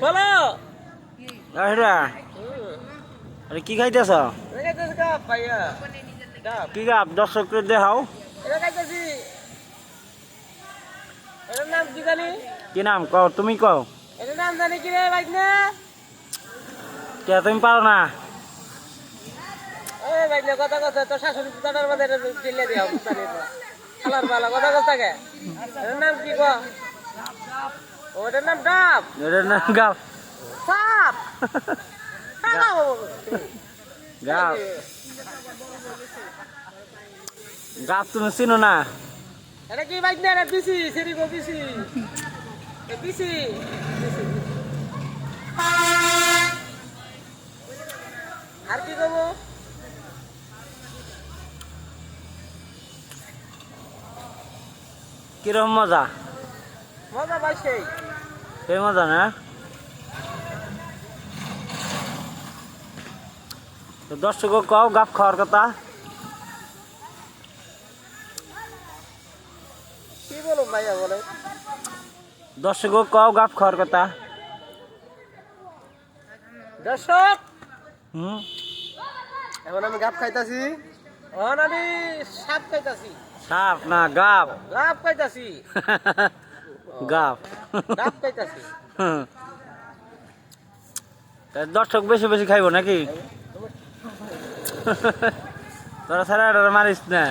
বলো আরে কি খাইতেছ? কি গাপ দর্শককে দেখাও। এটার নাম কি জানি? কি নাম কও? তুমি কও। এটার নাম জানি কি রে ভাই না? কে তুমি পারো না? ওই ভাই না কথা কথা তো শাশুড়ি দাদার মধ্যে এটা চিল্লে দিও জানি তো। খালার বালা কথা কথা কে? এটার নাম কি গো? ওটার নাম ডাব। এটার নাম গাপ। সাপ। গাপ গাপ তুমি চিনো না? এটা কি ভাই না? এটা বিসি সেরি গো বিসি। এ বিসি। আর কি করবো? কিরকম মজা? মজা ভাই সেই। সেই মজা না? তো দর্শক কও গাপ খাওয়ার কথা। কি বলো ভাইয়া বলে? দর্শক কও গাপ খাওয়ার কথা। দর্শক হুম এখন আমি গাপ খাইতাছি। এখন আমি সাপ খাইতাছি। সাপ না গাপ। গাপ খাইতাছি। গাপ গাপ খাইতাছি। তা দর্শক বেশি বেশি খাইবো নাকি? তোরা ছাড়া মারিস না।